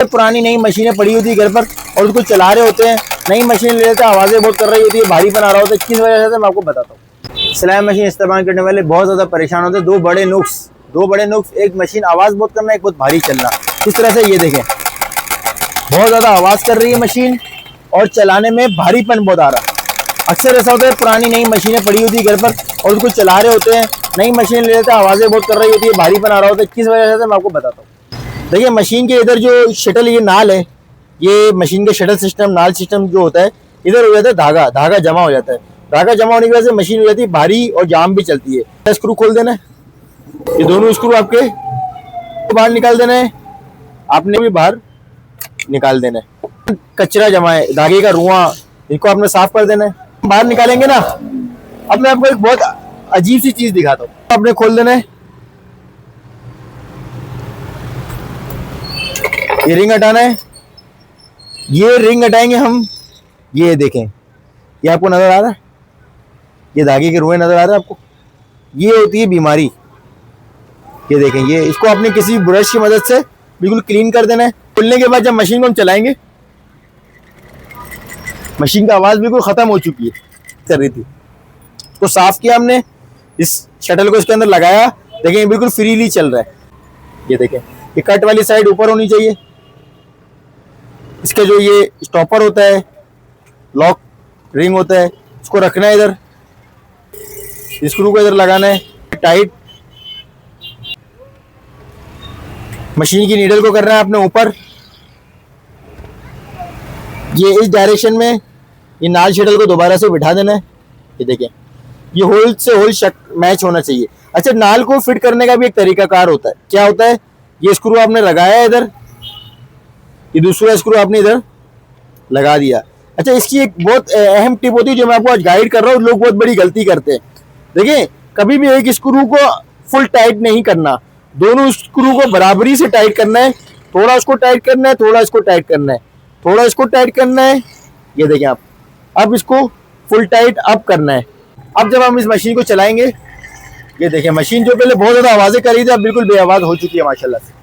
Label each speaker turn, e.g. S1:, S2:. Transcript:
S1: पुरानी नई मशीनें पड़ी होती है घर पर और उसको चला रहे होते हैं, नई मशीन ले लेते हैं, आवाज़ें बहुत कर रही होती है, भारी बना रहा होता है। किस वजह से मैं आपको बताता हूँ। सिलाई मशीन इस्तेमाल करने वाले बहुत ज़्यादा परेशान होते हैं। दो बड़े नुक्स, एक मशीन आवाज़ बहुत करना, एक बहुत भारी चलना। किस तरह से, ये देखें, बहुत ज़्यादा आवाज़ कर रही है मशीन और चलाने में भारीपन बहुत आ रहा है। अक्सर ऐसा होता है, पुरानी नई मशीनें पड़ी होती है घर पर और उसको चला रहे होते हैं, नई मशीन ले लेते हैं, आवाज़ें बहुत कर रही होती है, भारी बना रहा होता है। किस वजह से मैं आपको बताता हूँ। देखिए, मशीन के इधर जो शटल, ये नाल है, ये मशीन के शटल सिस्टम, नाल सिस्टम जो होता है, इधर हो जाता है धागा जमा हो जाता है। धागा जमा होने की वजह से मशीन हो जाती है भारी और जाम भी चलती है। स्क्रू खोल देना है, ये दोनों स्क्रू आपके बाहर निकाल देना है, आपने भी बाहर निकाल देना है। कचरा जमा है, धागे का रुआं, इनको आपने साफ कर देना है। बाहर निकालेंगे ना, अब मैं आपको एक बहुत अजीब सी चीज दिखाता हूँ। आपने खोल देना है, ये रिंग हटाना है, ये रिंग हटाएंगे हम। ये देखें, ये आपको नजर आ रहा है, ये धागे के रुए नजर आ रहा है आपको, ये होती है बीमारी। ये देखें, ये इसको आपने किसी ब्रश की मदद से बिल्कुल क्लीन कर देना है। खुलने के बाद जब मशीन को हम चलाएंगे, मशीन का आवाज बिल्कुल खत्म हो चुकी है, कर रही थी, तो साफ किया हमने, इस शटल को इसके अंदर लगाया, देखें बिल्कुल फ्रीली चल रहा है। ये देखें, ये कट वाली साइड ऊपर होनी चाहिए, इसके जो ये स्टॉपर होता है, लॉक रिंग होता है, इसको रखना है इधर, स्क्रू को इधर लगाना है टाइट। मशीन की नीडल को करना है अपने ऊपर, ये इस डायरेक्शन में, ये नाल शटल को दोबारा से बिठा देना है। ये देखें, ये होल से होल मैच होना चाहिए। अच्छा, नाल को फिट करने का भी एक तरीकाकार होता है। क्या होता है, ये स्क्रू आपने लगाया इधर, ये दूसरा स्क्रू आपने इधर लगा दिया। अच्छा, इसकी एक बहुत अहम टिप होती है जो मैं आपको आज गाइड कर रहा हूँ, लोग बहुत बड़ी गलती करते हैं। देखिए, कभी भी एक स्क्रू को फुल टाइट नहीं करना, दोनों स्क्रू को बराबरी से टाइट करना है। थोड़ा उसको टाइट करना है, थोड़ा इसको टाइट करना है, थोड़ा इसको टाइट करना है। ये देखें आप, अब इसको फुल टाइट अप करना है। अब जब हम इस मशीन को चलाएंगे, ये देखें, मशीन जो पहले बहुत ज़्यादा आवाज़ें कर रही थी, अब बिल्कुल बेआवाज़ हो चुकी है माशाल्लाह से।